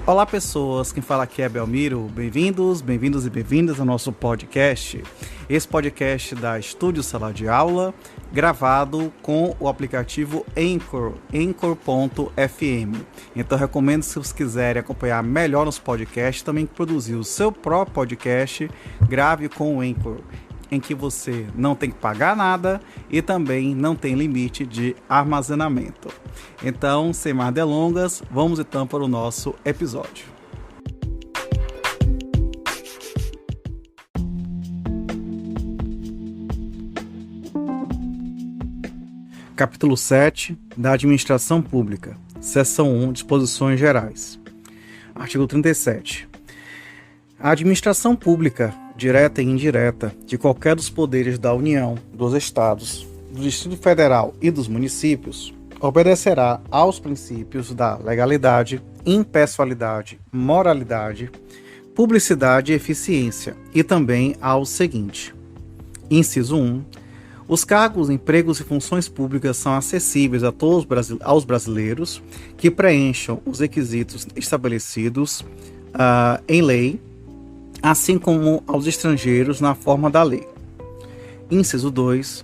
Olá pessoas, quem fala aqui é Belmiro, bem-vindos e bem-vindas ao nosso podcast. Esse podcast da Estúdio Sala de Aula, gravado com o aplicativo Anchor, Anchor.fm. Então recomendo, se vocês quiserem acompanhar melhor nos podcasts, também produzir o seu próprio podcast, grave com o Anchor, em que você não tem que pagar nada e também não tem limite de armazenamento. Então, sem mais delongas, vamos então para o nosso episódio. Capítulo 7 da Administração Pública, Seção 1, Disposições Gerais. Artigo 37. A administração pública, direta e indireta, de qualquer dos poderes da União, dos Estados, do Distrito Federal e dos municípios, obedecerá aos princípios da legalidade, impessoalidade, moralidade, publicidade e eficiência, e também ao seguinte. Inciso 1. Os cargos, empregos e funções públicas são acessíveis a todos aos brasileiros que preencham os requisitos estabelecidos em lei, assim como aos estrangeiros na forma da lei. Inciso 2.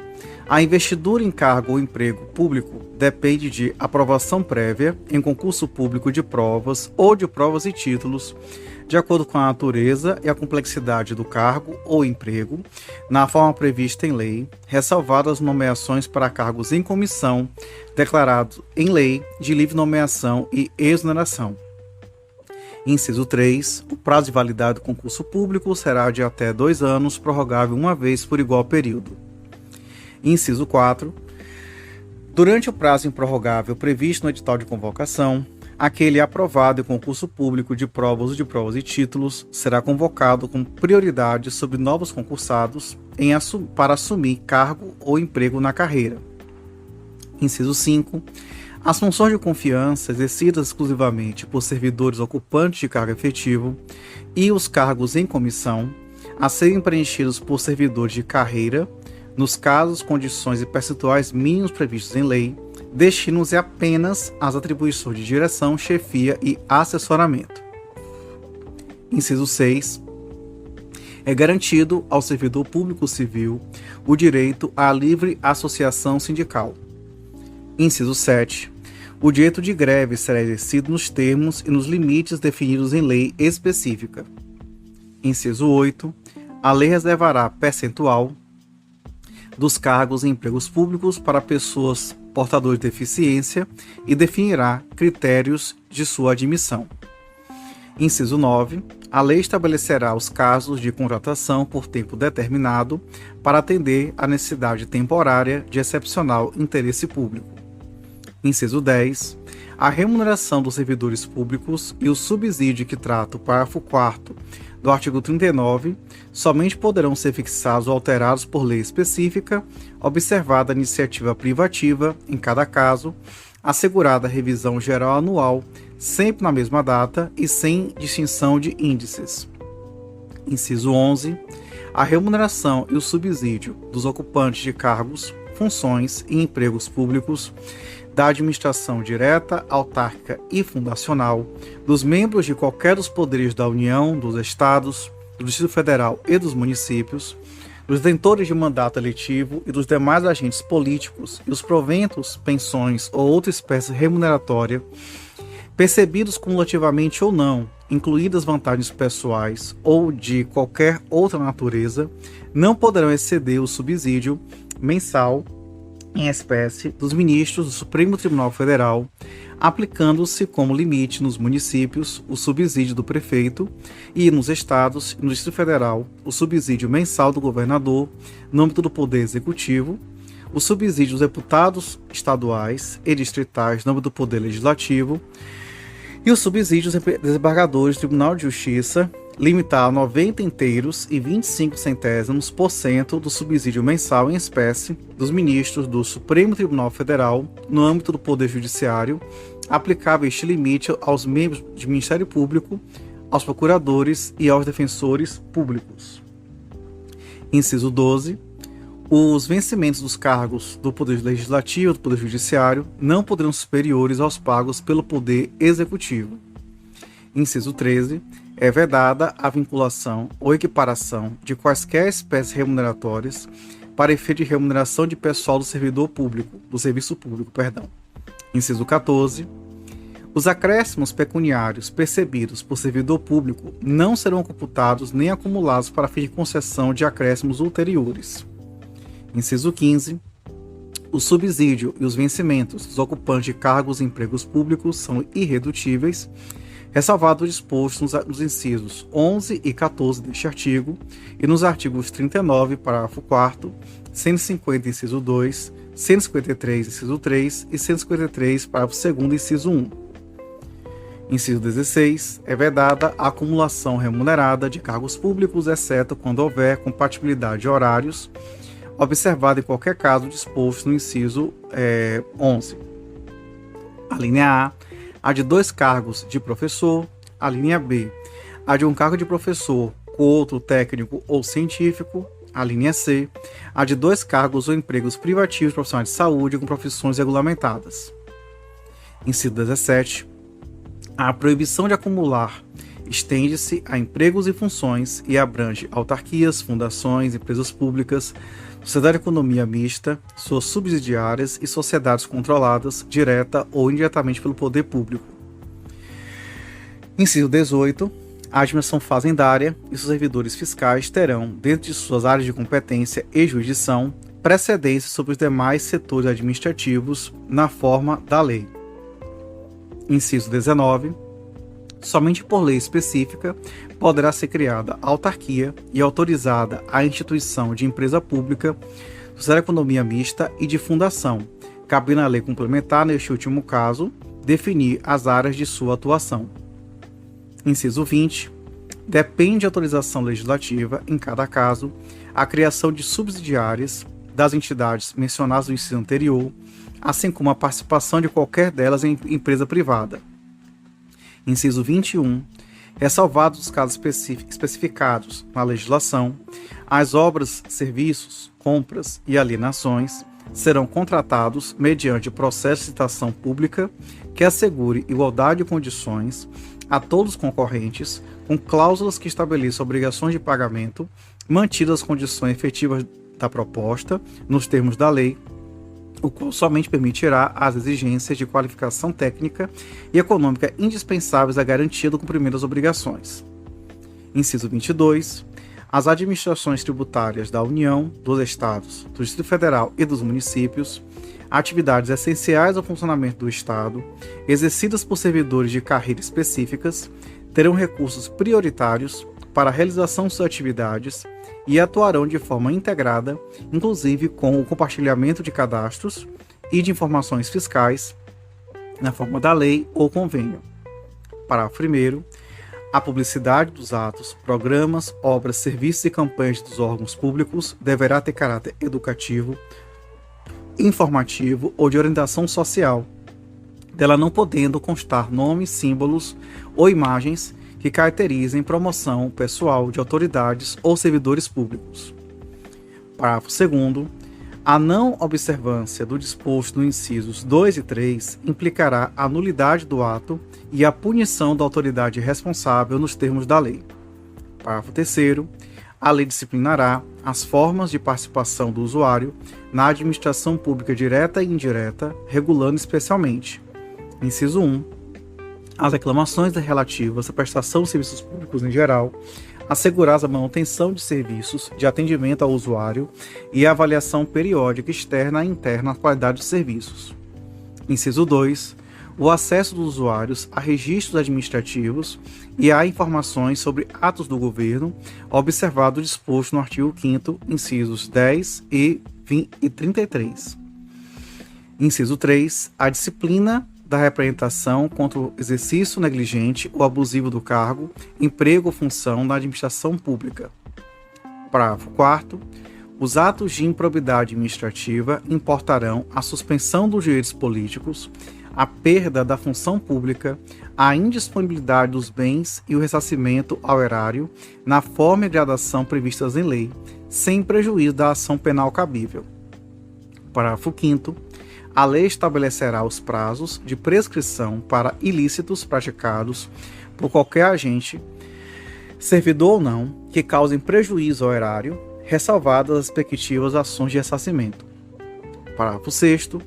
A investidura em cargo ou emprego público depende de aprovação prévia em concurso público de provas ou de provas e títulos, de acordo com a natureza e a complexidade do cargo ou emprego, na forma prevista em lei, ressalvadas nomeações para cargos em comissão, declarados em lei de livre nomeação e exoneração. Inciso 3. O prazo de validade do concurso público será de até 2 anos, prorrogável uma vez por igual período. Inciso 4. Durante o prazo improrrogável previsto no edital de convocação, aquele aprovado em concurso público de provas e títulos será convocado com prioridade sobre novos concursados para assumir cargo ou emprego na carreira. Inciso 5. As funções de confiança exercidas exclusivamente por servidores ocupantes de cargo efetivo e os cargos em comissão a serem preenchidos por servidores de carreira, nos casos, condições e percentuais mínimos previstos em lei, destinam-se apenas às atribuições de direção, chefia e assessoramento. Inciso 6. É garantido ao servidor público civil o direito à livre associação sindical. Inciso 7. O direito de greve será exercido nos termos e nos limites definidos em lei específica. Inciso 8. A lei reservará percentual dos cargos e empregos públicos para pessoas portadoras de deficiência e definirá critérios de sua admissão. Inciso 9. A lei estabelecerá os casos de contratação por tempo determinado para atender à necessidade temporária de excepcional interesse público. Inciso 10. A remuneração dos servidores públicos e o subsídio que trata o parágrafo 4º do artigo 39 somente poderão ser fixados ou alterados por lei específica, observada a iniciativa privativa, em cada caso, assegurada a revisão geral anual, sempre na mesma data e sem distinção de índices. Inciso 11. A remuneração e o subsídio dos ocupantes de cargos, funções e empregos públicos da administração direta, autárquica e fundacional, dos membros de qualquer dos poderes da União, dos Estados, do Distrito Federal e dos municípios, dos detentores de mandato eletivo e dos demais agentes políticos e os proventos, pensões ou outra espécie remuneratória, percebidos cumulativamente ou não, incluídas vantagens pessoais ou de qualquer outra natureza, não poderão exceder o subsídio mensal em espécie dos ministros do Supremo Tribunal Federal, aplicando-se como limite nos municípios o subsídio do prefeito e nos estados e no Distrito Federal o subsídio mensal do governador no âmbito do Poder Executivo, o subsídio dos deputados estaduais e distritais no âmbito do Poder Legislativo e o subsídio dos desembargadores do Tribunal de Justiça, limitar a 90 inteiros e 25 centésimos por cento do subsídio mensal em espécie dos ministros do Supremo Tribunal Federal no âmbito do Poder Judiciário, aplicável este limite aos membros do Ministério Público, aos procuradores e aos defensores públicos. Inciso 12. Os vencimentos dos cargos do Poder Legislativo e do Poder Judiciário não poderão ser superiores aos pagos pelo Poder Executivo. Inciso 13. É vedada a vinculação ou equiparação de quaisquer espécies remuneratórias para efeito de remuneração de pessoal do serviço público. Inciso 14. Os acréscimos pecuniários percebidos por servidor público não serão computados nem acumulados para fim de concessão de acréscimos ulteriores. Inciso 15. O subsídio e os vencimentos dos ocupantes de cargos e empregos públicos são irredutíveis, ressalvado o disposto nos incisos 11 e 14 deste artigo e nos artigos 39, parágrafo 4º, 150, inciso 2, 153, inciso 3 e 153, parágrafo 2º, inciso 1. Inciso 16. É vedada a acumulação remunerada de cargos públicos, exceto quando houver compatibilidade de horários, observado em qualquer caso disposto no inciso 11. A linha A de 2 cargos de professor. A linha B, a de um cargo de professor com outro técnico ou científico. A linha C, a de 2 cargos ou empregos privativos de profissionais de saúde com profissões regulamentadas. Inciso 17. A proibição de acumular estende-se a empregos e funções e abrange autarquias, fundações, empresas públicas, sociedade de economia mista, suas subsidiárias e sociedades controladas, direta ou indiretamente pelo poder público. Inciso 18. A administração fazendária e seus servidores fiscais terão, dentro de suas áreas de competência e jurisdição, precedência sobre os demais setores administrativos na forma da lei. Inciso 19. Somente por lei específica poderá ser criada autarquia e autorizada a instituição de empresa pública, sociedade de economia mista e de fundação, cabendo à lei complementar, neste último caso, definir as áreas de sua atuação. Inciso 20. Depende de autorização legislativa, em cada caso, a criação de subsidiárias das entidades mencionadas no inciso anterior, assim como a participação de qualquer delas em empresa privada. Inciso 21. Ressalvados os casos especificados na legislação, as obras, serviços, compras e alienações serão contratados mediante processo de licitação pública que assegure igualdade de condições a todos os concorrentes, com cláusulas que estabeleçam obrigações de pagamento, mantidas as condições efetivas da proposta, nos termos da lei, o qual somente permitirá as exigências de qualificação técnica e econômica indispensáveis à garantia do cumprimento das obrigações. Inciso 22. As administrações tributárias da União, dos Estados, do Distrito Federal e dos municípios, atividades essenciais ao funcionamento do Estado, exercidas por servidores de carreira específicas, terão recursos prioritários para a realização de suas atividades e atuarão de forma integrada, inclusive com o compartilhamento de cadastros e de informações fiscais, na forma da lei ou convênio. Parágrafo 1º. A publicidade dos atos, programas, obras, serviços e campanhas dos órgãos públicos deverá ter caráter educativo, informativo ou de orientação social, dela não podendo constar nomes, símbolos ou imagens que caracterizem promoção pessoal de autoridades ou servidores públicos. Parágrafo 2º. A não observância do disposto nos incisos 2 e 3 implicará a nulidade do ato e a punição da autoridade responsável nos termos da lei. Parágrafo 3º. A lei disciplinará as formas de participação do usuário na administração pública direta e indireta, regulando especialmente: inciso 1. As reclamações relativas à prestação de serviços públicos em geral, assegurar a manutenção de serviços de atendimento ao usuário e a avaliação periódica externa e interna da qualidade dos serviços. Inciso 2. O acesso dos usuários a registros administrativos e a informações sobre atos do governo, observado o disposto no artigo 5º, incisos 10 e 33. Inciso 3. A disciplina da representação contra o exercício negligente ou abusivo do cargo, emprego ou função na administração pública. Parágrafo 4º. Os atos de improbidade administrativa importarão a suspensão dos direitos políticos, a perda da função pública, a indisponibilidade dos bens e o ressarcimento ao erário na forma e gradação previstas em lei, sem prejuízo da ação penal cabível. Parágrafo 5º. A lei estabelecerá os prazos de prescrição para ilícitos praticados por qualquer agente, servidor ou não, que causem prejuízo ao erário, ressalvadas as respectivas ações de ressarcimento. Parágrafo 6º.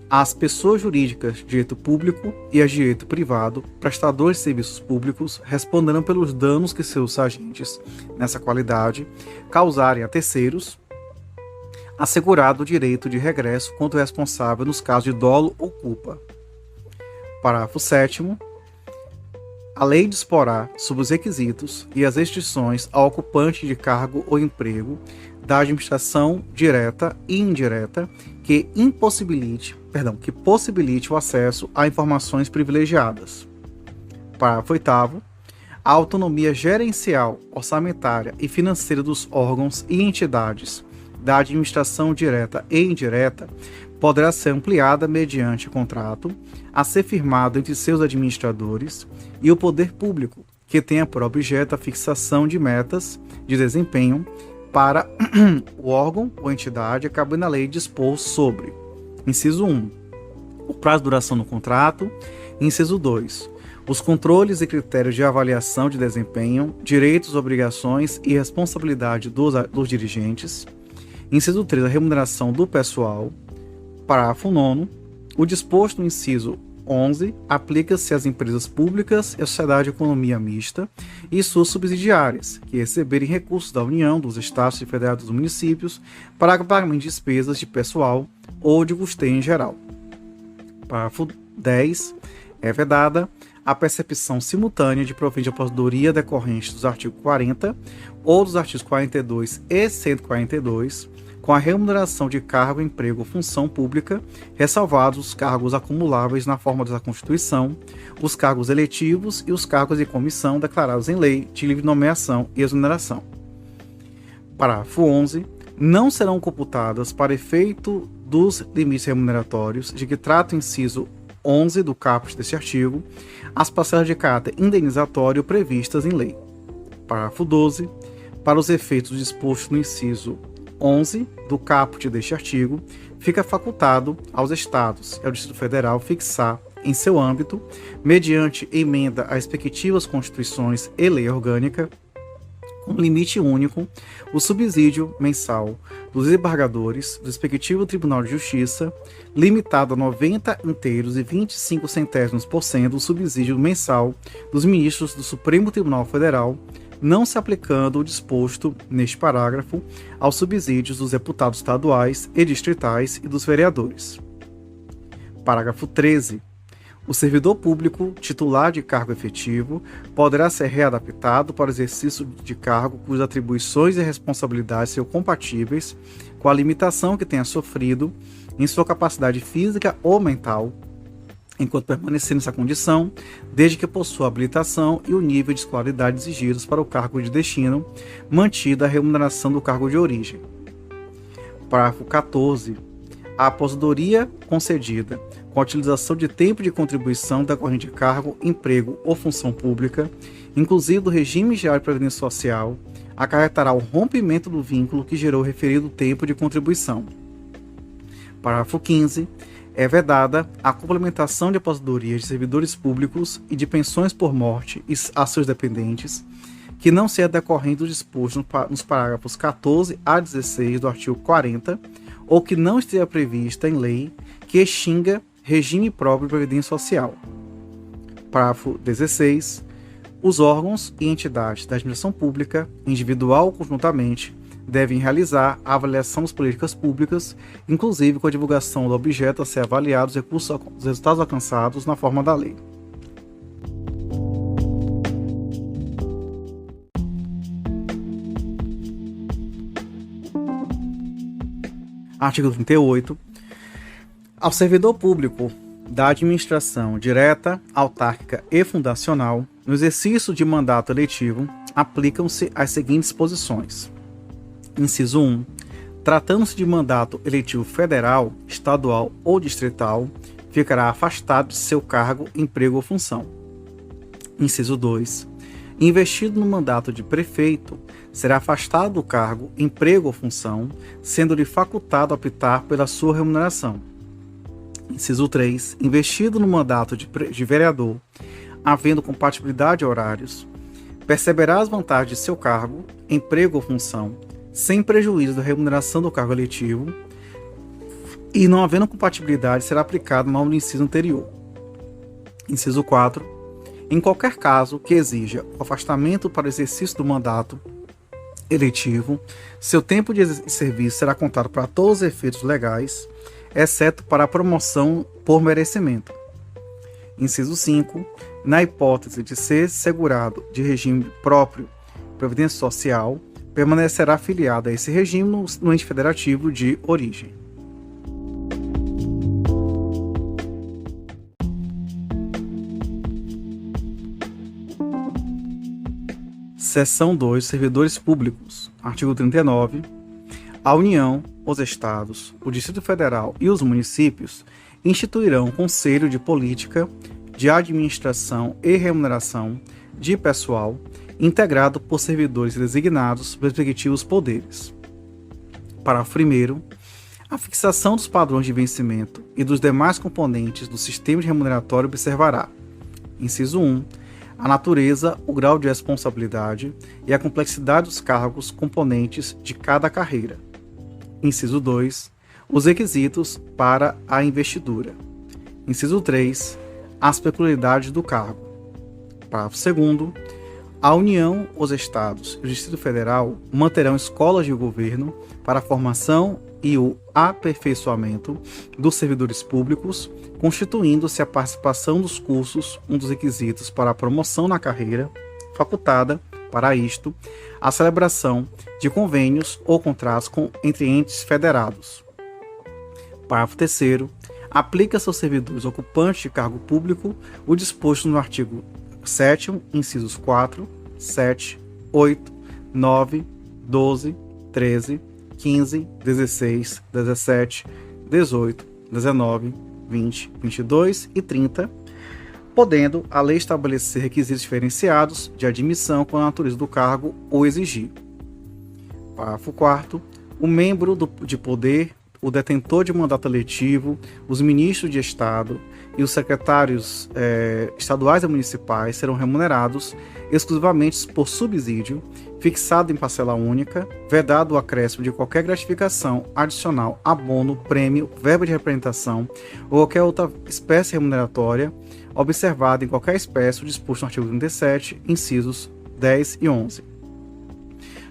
As pessoas jurídicas de direito público e as de direito privado, prestadores de serviços públicos, responderão pelos danos que seus agentes, nessa qualidade, causarem a terceiros, assegurado o direito de regresso contra o responsável nos casos de dolo ou culpa. Parágrafo 7º. A lei disporá sobre os requisitos e as restrições ao ocupante de cargo ou emprego da administração direta e indireta que possibilite o acesso a informações privilegiadas. Parágrafo 8º. A autonomia gerencial, orçamentária e financeira dos órgãos e entidades da administração direta e indireta poderá ser ampliada mediante contrato a ser firmado entre seus administradores e o poder público, que tenha por objeto a fixação de metas de desempenho para o órgão ou entidade, cabendo à lei dispor sobre: inciso 1, o prazo de duração do contrato; inciso 2, os controles e critérios de avaliação de desempenho, direitos, obrigações e responsabilidade dos dirigentes; inciso 3, a remuneração do pessoal. Parágrafo 9º. O disposto no inciso 11 aplica-se às empresas públicas e à sociedade de economia mista e suas subsidiárias, que receberem recursos da União, dos Estados e Federados dos municípios para pagamento de despesas de pessoal ou de custeio em geral. Parágrafo 10. É vedada a percepção simultânea de provento de aposentadoria decorrente dos artigos 40 ou dos artigos 42 e 142, com a remuneração de cargo, emprego ou função pública, ressalvados os cargos acumuláveis na forma da Constituição, os cargos eletivos e os cargos de comissão declarados em lei de livre nomeação e exoneração. Parágrafo 11. Não serão computadas, para efeito dos limites remuneratórios de que trata o inciso 11 do caput deste artigo, as parcelas de caráter indenizatório previstas em lei. Parágrafo 12. Para os efeitos dispostos no inciso 11 do caput deste artigo, fica facultado aos Estados e ao Distrito Federal fixar, em seu âmbito, mediante emenda às respectivas constituições e lei orgânica, com limite único, o subsídio mensal dos desembargadores do respectivo Tribunal de Justiça, limitado a 90 inteiros e 25 centésimos% do subsídio mensal dos ministros do Supremo Tribunal Federal, não se aplicando o disposto neste parágrafo aos subsídios dos deputados estaduais e distritais e dos vereadores. Parágrafo 13. O servidor público titular de cargo efetivo poderá ser readaptado para o exercício de cargo cujas atribuições e responsabilidades sejam compatíveis com a limitação que tenha sofrido em sua capacidade física ou mental, enquanto permanecer nessa condição, desde que possua habilitação e o nível de escolaridade exigidos para o cargo de destino, mantida a remuneração do cargo de origem. Parágrafo 14. A aposentadoria concedida com a utilização de tempo de contribuição decorrente de cargo, emprego ou função pública, inclusive do regime geral de previdência social, acarretará o rompimento do vínculo que gerou o referido tempo de contribuição. Parágrafo 15. É vedada a complementação de aposentadorias de servidores públicos e de pensões por morte a seus dependentes, que não seja decorrente do disposto nos parágrafos 14 a 16 do artigo 40, ou que não esteja prevista em lei que extinga regime próprio de previdência social. Parágrafo 16. Os órgãos e entidades da administração pública, individual ou conjuntamente, devem realizar a avaliação das políticas públicas, inclusive com a divulgação do objeto a ser avaliado, os resultados alcançados na forma da lei. Artigo 38. Ao servidor público da administração direta, autárquica e fundacional, no exercício de mandato eletivo, aplicam-se as seguintes disposições. Inciso 1. Tratando-se de mandato eletivo federal, estadual ou distrital, ficará afastado de seu cargo, emprego ou função. Inciso 2. Investido no mandato de prefeito, será afastado do cargo, emprego ou função, sendo-lhe facultado optar pela sua remuneração. Inciso 3. Investido no mandato de vereador, havendo compatibilidade de horários, perceberá as vantagens de seu cargo, emprego ou função, sem prejuízo da remuneração do cargo eletivo, e não havendo compatibilidade, será aplicado o nome do inciso anterior. Inciso 4. Em qualquer caso que exija o afastamento para o exercício do mandato eletivo, seu tempo de serviço será contado para todos os efeitos legais, exceto para a promoção por merecimento. Inciso 5. Na hipótese de ser segurado de regime próprio de previdência social, permanecerá afiliado a esse regime no ente federativo de origem. Seção 2. Servidores públicos. Artigo 39. A União, os Estados, o Distrito Federal e os municípios instituirão um Conselho de Política, de Administração e Remuneração de pessoal, integrado por servidores designados pelos respectivos poderes. Parágrafo 1º. A fixação dos padrões de vencimento e dos demais componentes do sistema de remuneratório observará: inciso 1. A natureza, o grau de responsabilidade e a complexidade dos cargos componentes de cada carreira. Inciso 2. Os requisitos para a investidura. Inciso 3. As peculiaridades do cargo. Parágrafo 2º. A União, os Estados e o Distrito Federal manterão escolas de governo para a formação e o aperfeiçoamento dos servidores públicos, constituindo-se a participação dos cursos um dos requisitos para a promoção na carreira, facultada, para isto, a celebração de convênios ou contratos entre entes federados. Parágrafo 3º. Aplica-se aos servidores ocupantes de cargo público o disposto no artigo 7º, incisos 4, 7, 8, 9, 12, 13, 15, 16, 17, 18, 19, 20, 22 e 30, podendo a lei estabelecer requisitos diferenciados de admissão com a natureza do cargo ou exigir. Parágrafo 4º. O membro de poder, o detentor de mandato eletivo, os ministros de Estado e os secretários estaduais e municipais serão remunerados exclusivamente por subsídio, fixado em parcela única, vedado o acréscimo de qualquer gratificação adicional, abono, prêmio, verba de representação ou qualquer outra espécie remuneratória, observado em qualquer espécie o disposto no artigo 37, incisos 10 e 11.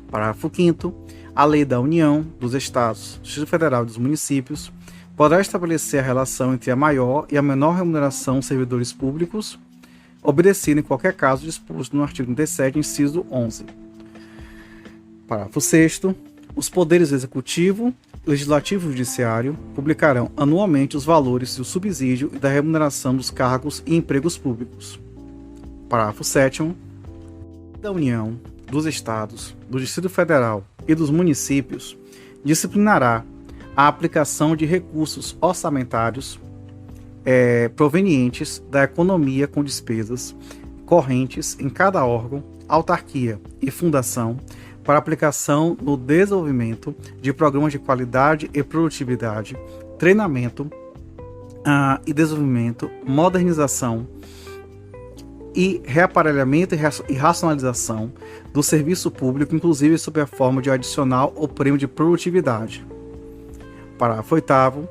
Parágrafo 5º. A lei da União, dos Estados, do Distrito Federal e dos municípios poderá estabelecer a relação entre a maior e a menor remuneração dos servidores públicos, obedecendo em qualquer caso disposto no artigo 37, inciso 11. Parágrafo 6º. Os poderes executivo, legislativo e judiciário publicarão anualmente os valores do subsídio e da remuneração dos cargos e empregos públicos. Parágrafo 7º. Da União, dos Estados, do Distrito Federal e dos municípios disciplinará a aplicação de recursos orçamentários provenientes da economia com despesas correntes em cada órgão, autarquia e fundação para aplicação no desenvolvimento de programas de qualidade e produtividade, treinamento e desenvolvimento, modernização e reaparelhamento e racionalização do serviço público, inclusive sob a forma de adicional ou prêmio de produtividade. Parágrafo 8º.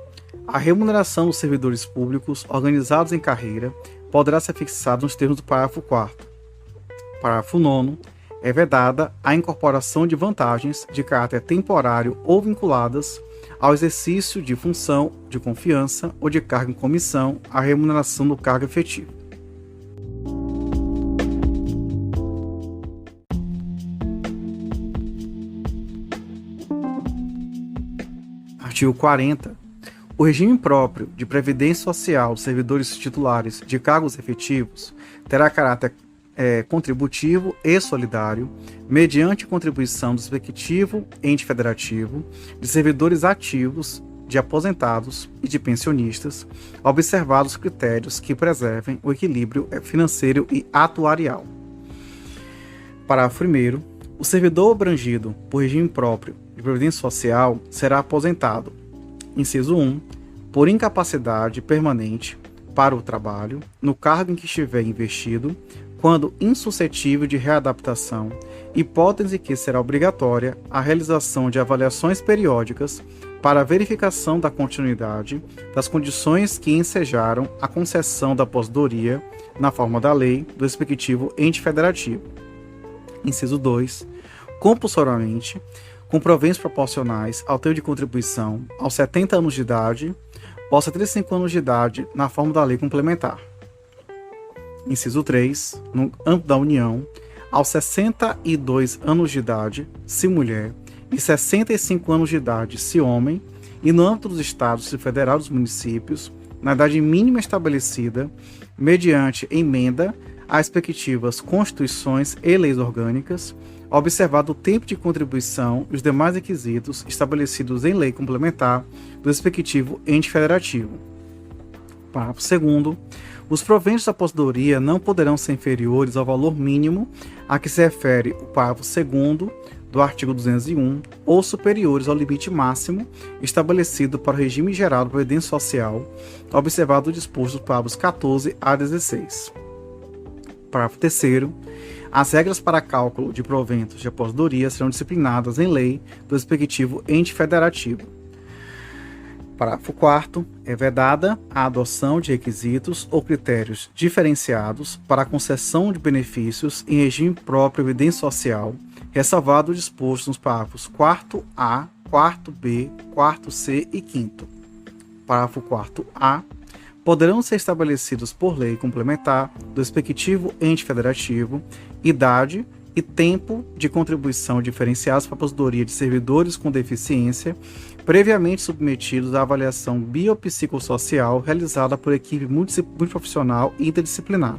A remuneração dos servidores públicos organizados em carreira poderá ser fixada nos termos do parágrafo 4º. Parágrafo 9º. É vedada a incorporação de vantagens de caráter temporário ou vinculadas ao exercício de função de confiança ou de cargo em comissão à remuneração do cargo efetivo. Artigo 40. O regime próprio de previdência social dos servidores titulares de cargos efetivos terá caráter contributivo e solidário, mediante contribuição do respectivo ente federativo, de servidores ativos, de aposentados e de pensionistas, observados os critérios que preservem o equilíbrio financeiro e atuarial. Parágrafo 1º. O servidor abrangido por regime próprio de previdência social será aposentado, inciso 1, por incapacidade permanente, para o trabalho, no cargo em que estiver investido, quando insuscetível de readaptação, hipótese que será obrigatória a realização de avaliações periódicas para a verificação da continuidade das condições que ensejaram a concessão da aposentadoria na forma da lei do respectivo ente federativo. Inciso 2. Compulsoriamente, com proventos proporcionais ao teor de contribuição aos 70 anos de idade, ou aos 75 anos de idade na forma da lei complementar. Inciso 3. No âmbito da União, aos 62 anos de idade, se mulher, e 65 anos de idade, se homem, e no âmbito dos estados e federal dos municípios, na idade mínima estabelecida, mediante emenda às respectivas constituições e leis orgânicas, observado o tempo de contribuição e os demais requisitos estabelecidos em lei complementar do respectivo ente federativo. Parágrafo 2º. Os proventos da aposentadoria não poderão ser inferiores ao valor mínimo a que se refere o parágrafo 2º do artigo 201 ou superiores ao limite máximo estabelecido para o regime geral da Previdência Social, observado o disposto dos parágrafos 14 a 16. Parágrafo 3º. As regras para cálculo de proventos de aposentadoria serão disciplinadas em lei do respectivo ente federativo. Parágrafo 4º. É vedada a adoção de requisitos ou critérios diferenciados para a concessão de benefícios em regime próprio de previdência social, ressalvado o disposto nos parágrafos 4A, 4B, 4C e 5º. Parágrafo 4A. Poderão ser estabelecidos por lei complementar do respectivo ente federativo idade e tempo de contribuição diferenciados para a aposentadoria de servidores com deficiência, previamente submetidos à avaliação biopsicossocial realizada por equipe multiprofissional e interdisciplinar.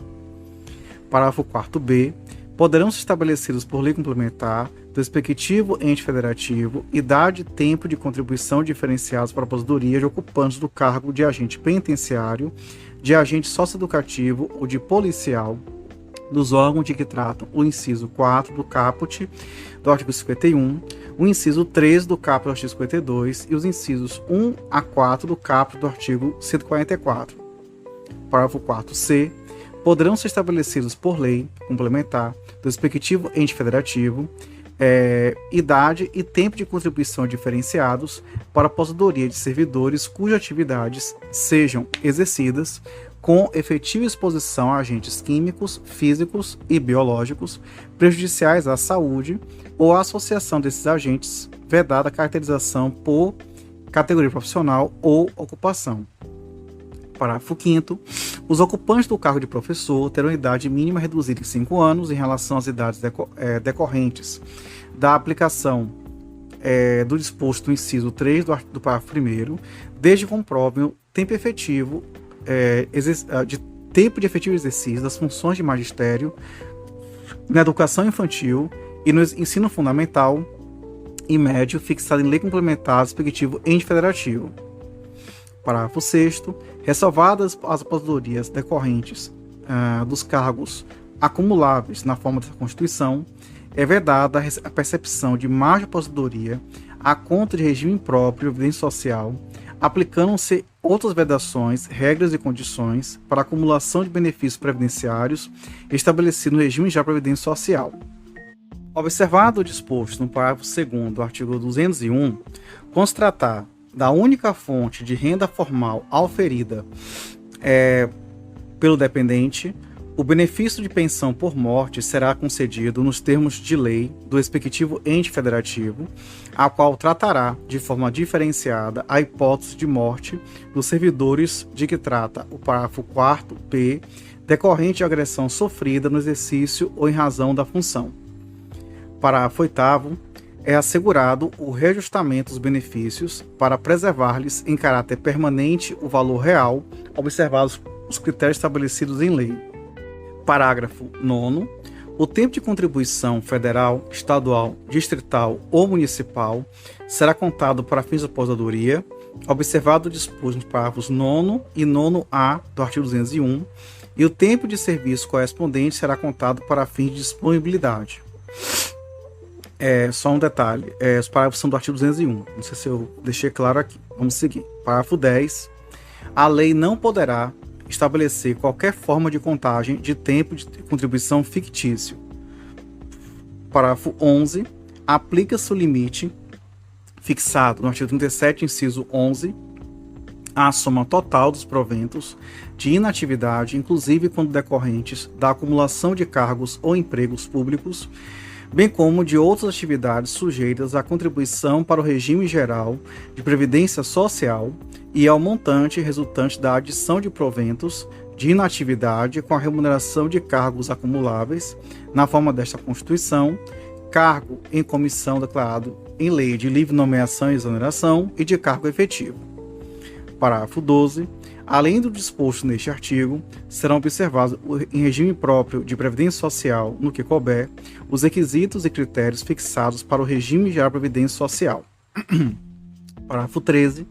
Parágrafo 4b. Poderão ser estabelecidos por lei complementar do respectivo ente federativo idade e tempo de contribuição diferenciados para a aposentadoria de ocupantes do cargo de agente penitenciário, de agente socioeducativo ou de policial dos órgãos de que tratam o inciso 4 do caput do artigo 51, o inciso 3 do caput do artigo 52 e os incisos 1 a 4 do caput do artigo 144. Parágrafo 4c. Poderão ser estabelecidos por lei complementar do respectivo ente federativo idade e tempo de contribuição diferenciados para a aposentadoria de servidores cujas atividades sejam exercidas com efetiva exposição a agentes químicos, físicos e biológicos prejudiciais à saúde ou à associação desses agentes, vedada a caracterização por categoria profissional ou ocupação. Parágrafo 5º. Os ocupantes do cargo de professor terão idade mínima reduzida em 5 anos em relação às idades decorrentes da aplicação do disposto no inciso 3 do parágrafo 1º, desde que comprovem o tempo efetivo de efetivo exercício das funções de magistério na educação infantil e no ensino fundamental e médio fixado em lei complementar do respectivo ente federativo. Parágrafo 6º. Ressalvadas as aposentadorias decorrentes dos cargos acumuláveis na forma dessa Constituição, é vedada a percepção de margem de aposentadoria à conta de regime próprio de previdência social, aplicando-se outras vedações, regras e condições para a acumulação de benefícios previdenciários estabelecidos no regime de previdência social. Observado o disposto no parágrafo 2º do artigo 201, quando se tratar da única fonte de renda formal auferida pelo dependente, o benefício de pensão por morte será concedido nos termos de lei do respectivo ente federativo, a qual tratará de forma diferenciada a hipótese de morte dos servidores de que trata o parágrafo 4b, decorrente de agressão sofrida no exercício ou em razão da função. Parágrafo 8º. É assegurado o reajustamento dos benefícios para preservar-lhes em caráter permanente o valor real, observados os critérios estabelecidos em lei. Parágrafo 9º. O tempo de contribuição federal, estadual, distrital ou municipal será contado para fins de aposentadoria, observado o disposto nos parágrafos 9º e 9A do artigo 201, e o tempo de serviço correspondente será contado para fins de disponibilidade. Só um detalhe, os parágrafos são do artigo 201, não sei se eu deixei claro aqui, vamos seguir. Parágrafo 10. A lei não poderá estabelecer qualquer forma de contagem de tempo de contribuição fictício. Parágrafo 11. Aplica-se o limite fixado no artigo 37, inciso 11, à soma total dos proventos de inatividade, inclusive quando decorrentes da acumulação de cargos ou empregos públicos, bem como de outras atividades sujeitas à contribuição para o regime geral de previdência social e ao montante resultante da adição de proventos de inatividade com a remuneração de cargos acumuláveis na forma desta Constituição, cargo em comissão declarado em lei de livre nomeação e exoneração e de cargo efetivo. Parágrafo 12. Além do disposto neste artigo, serão observados em regime próprio de previdência social, no que couber, os requisitos e critérios fixados para o regime geral de previdência social. Parágrafo 13.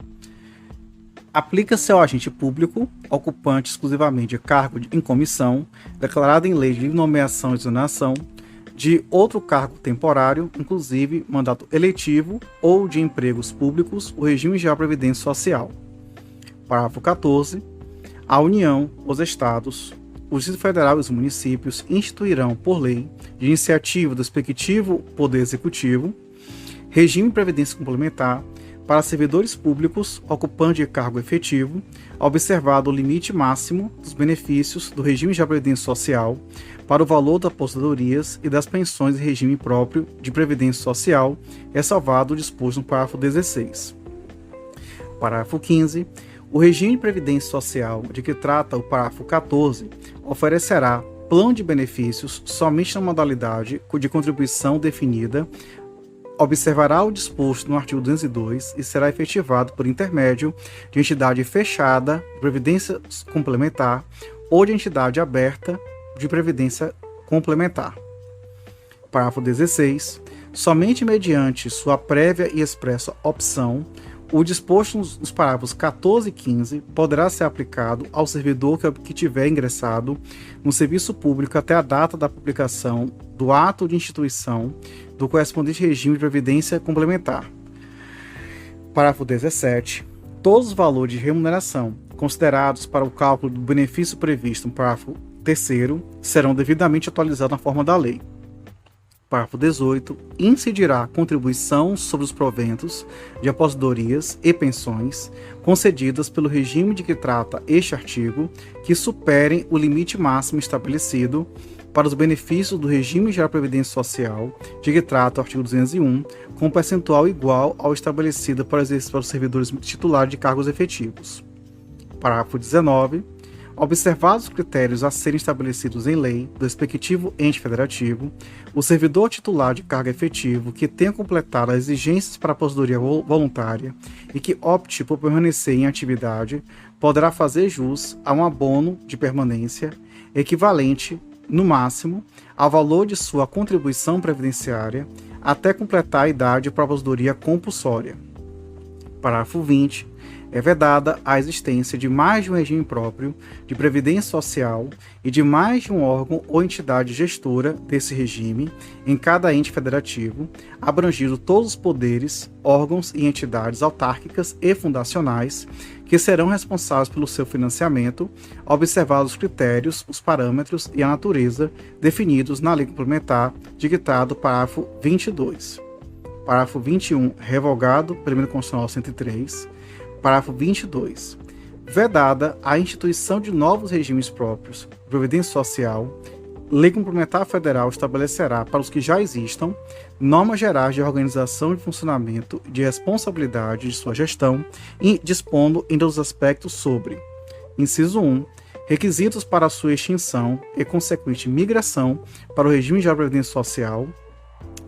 Aplica-se ao agente público, ocupante exclusivamente de cargo em comissão, declarado em lei de livre nomeação e exoneração, de outro cargo temporário, inclusive mandato eletivo ou de empregos públicos, o regime geral de previdência social. Parágrafo 14. A União, os Estados, o Distrito Federal e os municípios instituirão, por lei, de iniciativa do respectivo Poder Executivo, regime de previdência complementar para servidores públicos ocupantes de cargo efetivo, observado o limite máximo dos benefícios do regime de previdência social para o valor das aposentadorias e das pensões em regime próprio de previdência social, ressalvado o disposto no parágrafo 16. Parágrafo 15. O regime de previdência social de que trata o parágrafo 14 oferecerá plano de benefícios somente na modalidade de contribuição definida, observará o disposto no artigo 202 e será efetivado por intermédio de entidade fechada de previdência complementar ou de entidade aberta de previdência complementar. Parágrafo 16. Somente mediante sua prévia e expressa opção, o disposto nos parágrafos 14 e 15 poderá ser aplicado ao servidor que tiver ingressado no serviço público até a data da publicação do ato de instituição do correspondente regime de previdência complementar. Parágrafo 17. Todos os valores de remuneração considerados para o cálculo do benefício previsto no parágrafo 3º serão devidamente atualizados na forma da lei. Parágrafo 18. Incidirá contribuição sobre os proventos de aposentadorias e pensões concedidas pelo regime de que trata este artigo que superem o limite máximo estabelecido para os benefícios do regime geral de previdência social de que trata o artigo 201, com percentual igual ao estabelecido para os servidores titulares de cargos efetivos. Parágrafo 19. Observados os critérios a serem estabelecidos em lei do respectivo ente federativo, o servidor titular de cargo efetivo que tenha completado as exigências para a aposentadoria voluntária e que opte por permanecer em atividade poderá fazer jus a um abono de permanência equivalente, no máximo, ao valor de sua contribuição previdenciária até completar a idade para a aposentadoria compulsória. Parágrafo 20. É vedada a existência de mais de um regime próprio de previdência social e de mais de um órgão ou entidade gestora desse regime em cada ente federativo, abrangindo todos os poderes, órgãos e entidades autárquicas e fundacionais que serão responsáveis pelo seu financiamento, observados os critérios, os parâmetros e a natureza definidos na Lei Complementar de que trata o parágrafo 22. Parágrafo 21, revogado pela Emenda Constitucional 103. Parágrafo 22. Vedada a instituição de novos regimes próprios de previdência social, Lei Complementar Federal estabelecerá, para os que já existam, normas gerais de organização e funcionamento e de responsabilidade de sua gestão e dispondo em todos os aspectos sobre: inciso 1. Requisitos para sua extinção e consequente migração para o regime de previdência social.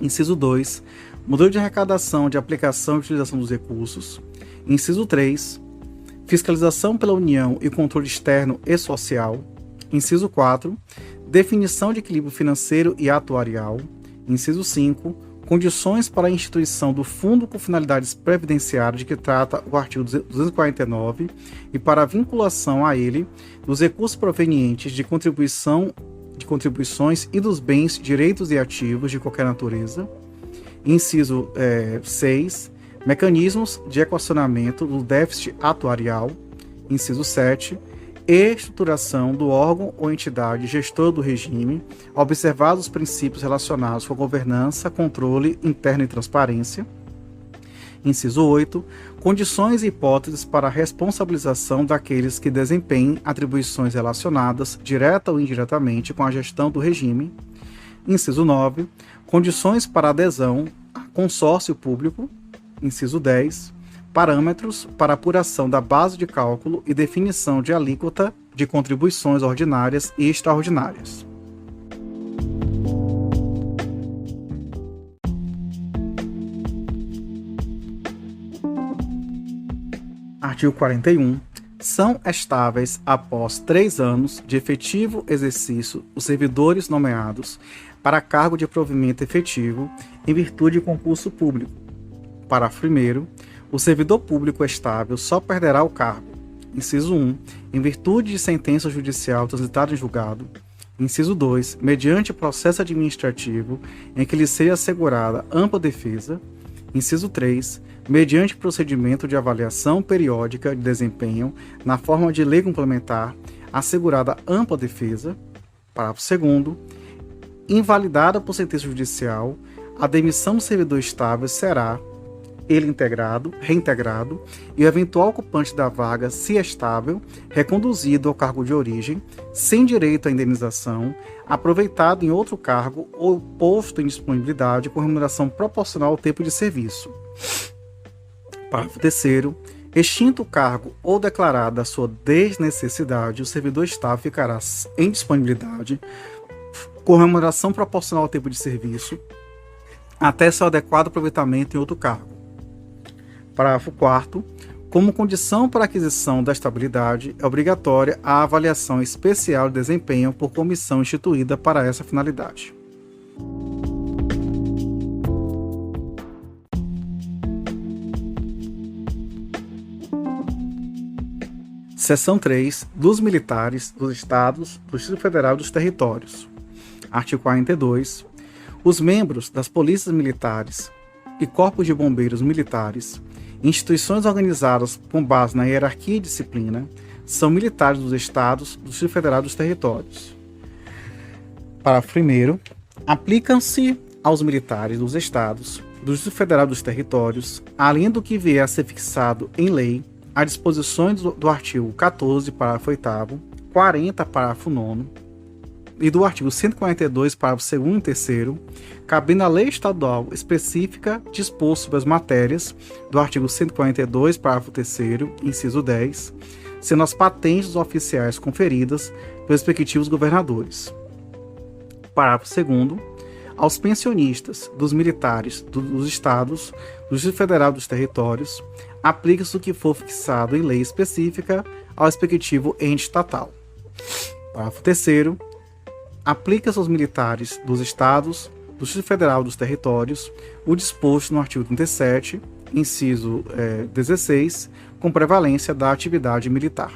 Inciso 2. Modelo de arrecadação, de aplicação e utilização dos recursos. Inciso 3. Fiscalização pela União e controle externo e social. Inciso 4. Definição de equilíbrio financeiro e atuarial. Inciso 5. Condições para a instituição do Fundo com finalidades previdenciárias de que trata o artigo 249 e para a vinculação a ele dos recursos provenientes de contribuições e dos bens, direitos e ativos de qualquer natureza. Inciso 6. Mecanismos de equacionamento do déficit atuarial. Inciso 7. estruturação do órgão ou entidade gestor do regime, observados os princípios relacionados com a governança, controle interno e transparência. Inciso 8. Condições e hipóteses para a responsabilização daqueles que desempenhem atribuições relacionadas, direta ou indiretamente, com a gestão do regime. Inciso 9. Condições para adesão a consórcio público. Inciso 10. Parâmetros para apuração da base de cálculo e definição de alíquota de contribuições ordinárias e extraordinárias. Artigo 41. São estáveis após 3 anos de efetivo exercício os servidores nomeados para cargo de provimento efetivo em virtude de concurso público. Parágrafo 1º. O servidor público estável só perderá o cargo. Inciso 1. Em virtude de sentença judicial transitada em julgado. Inciso 2. Mediante processo administrativo em que lhe seja assegurada ampla defesa. Inciso 3. Mediante procedimento de avaliação periódica de desempenho na forma de lei complementar, assegurada ampla defesa. Parágrafo 2º. Invalidada por sentença judicial, a demissão do servidor estável será ele reintegrado, e o eventual ocupante da vaga, se estável, reconduzido ao cargo de origem, sem direito à indenização, aproveitado em outro cargo ou posto em disponibilidade com remuneração proporcional ao tempo de serviço. Parágrafo 3º. Extinto o cargo ou declarada a sua desnecessidade, o servidor estável ficará em disponibilidade com remuneração proporcional ao tempo de serviço, até seu adequado aproveitamento em outro cargo. Parágrafo 4º. Como condição para a aquisição da estabilidade, é obrigatória a avaliação especial de desempenho por comissão instituída para essa finalidade. Seção 3. Dos militares, dos estados, do Distrito Federal e dos territórios. Artigo 42. Os membros das polícias militares e corpos de bombeiros militares, instituições organizadas com base na hierarquia e disciplina, são militares dos estados, do Distrito Federal e dos territórios. Parágrafo 1º. Aplicam-se aos militares dos estados, do Distrito Federal e dos territórios, além do que vier a ser fixado em lei, as disposições do artigo 14, parágrafo 8º, 40, parágrafo 9º, e do artigo 142, parágrafo 2º e 3º, cabendo a lei estadual específica dispor sobre as matérias do artigo 142, parágrafo 3º, inciso 10, sendo as patentes dos oficiais conferidas pelos respectivos governadores. Parágrafo 2º. Aos pensionistas dos militares dos estados, do Distrito Federal e dos territórios, aplica-se o que for fixado em lei específica ao respectivo ente estatal. Parágrafo 3º. Aplica-se aos militares dos estados, do Distrito Federal e dos territórios, o disposto no artigo 37, inciso 16, com prevalência da atividade militar.